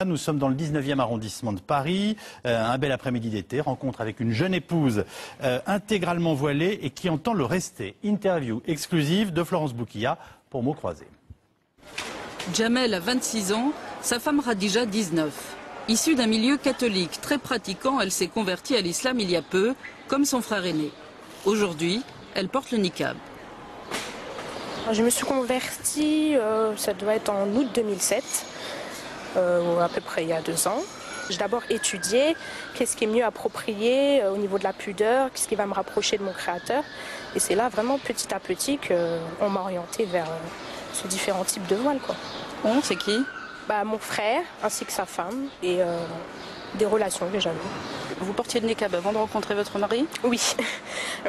Nous sommes dans le 19e arrondissement de Paris, un bel après-midi d'été, rencontre avec une jeune épouse intégralement voilée et qui entend le rester. Interview exclusive de Florence Bouquilla pour Mots Croisés. Jamel a 26 ans, sa femme Radija 19. Issue d'un milieu catholique très pratiquant, elle s'est convertie à l'islam il y a peu, comme son frère aîné. Aujourd'hui, elle porte le niqab. Je me suis convertie, ça doit être en août 2007, à peu près il y a 2 ans. J'ai d'abord étudié qu'est-ce qui est mieux approprié au niveau de la pudeur, qu'est-ce qui va me rapprocher de mon créateur. Et c'est là vraiment petit à petit qu'on m'a orientée vers ces différents types de voiles, quoi. On, c'est qui? Mon frère ainsi que sa femme et des relations que j'avais. Vous portiez le niqab avant de rencontrer votre mari? Oui,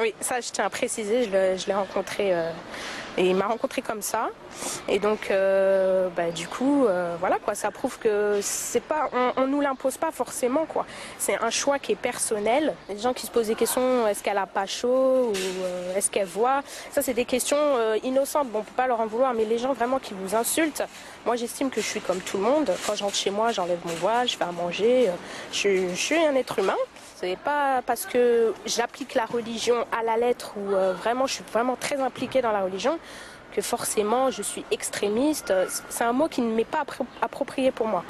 oui, ça je tiens à préciser, je l'ai rencontré et il m'a rencontré comme ça. Et donc du coup, voilà quoi, ça prouve que c'est pas, on nous l'impose pas forcément quoi. C'est un choix qui est personnel. Il y a des gens qui se posent des questions, est-ce qu'elle a pas chaud ou est-ce qu'elle voit? Ça c'est des questions innocentes, bon on peut pas leur en vouloir, mais les gens vraiment qui vous insultent, moi j'estime que je suis comme tout le monde. Quand j'entre chez moi, j'enlève mon voile, je fais à manger, je suis un être humain. C'est pas parce que j'applique la religion à la lettre ou vraiment je suis vraiment très impliquée dans la religion que forcément je suis extrémiste. C'est un mot qui ne m'est pas approprié pour moi.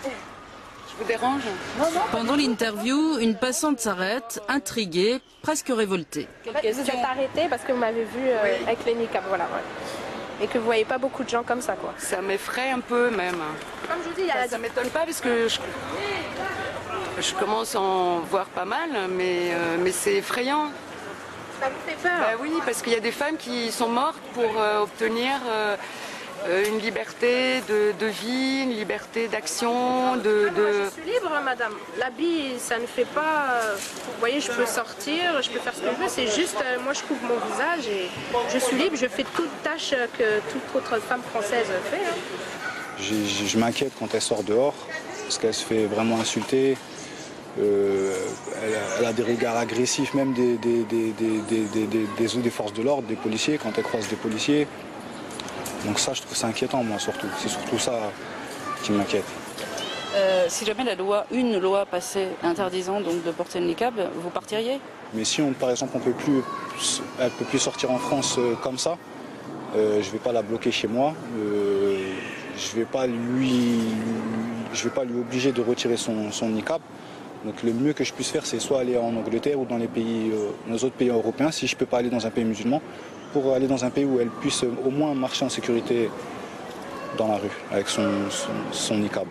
Je vous dérange? Non. Pendant l'interview, une passante s'arrête, intriguée, presque révoltée. Vous êtes arrêtée parce que vous m'avez vu avec les niqabs, voilà. Ouais. Et que vous voyez pas beaucoup de gens comme ça quoi. Ça m'effraie un peu même. Comme je vous dis, ça m'étonne pas parce que je commence à en voir pas mal, mais c'est effrayant. Ça vous fait peur? Oui, parce qu'il y a des femmes qui sont mortes pour obtenir une liberté de vie, une liberté d'action, Moi, je suis libre, madame. L'habit, ça ne fait pas... Vous voyez, je peux sortir, je peux faire ce que je veux. C'est juste, moi, je couvre mon visage et je suis libre. Je fais toute tâche que toute autre femme française fait. Je m'inquiète quand elle sort dehors, parce qu'elle se fait vraiment insulter. Elle a des regards agressifs même des forces de l'ordre, des policiers, quand elle croise des policiers. Donc ça, je trouve ça inquiétant, moi, surtout. C'est surtout ça qui m'inquiète. Si jamais une loi passait interdisant donc de porter le niqab, vous partiriez? Mais si, par exemple, elle peut plus sortir en France comme ça, je vais pas la bloquer chez moi. Je vais pas lui obliger de retirer son niqab. Donc le mieux que je puisse faire, c'est soit aller en Angleterre ou dans nos autres pays européens, si je ne peux pas aller dans un pays musulman, pour aller dans un pays où elle puisse au moins marcher en sécurité dans la rue avec son niqab.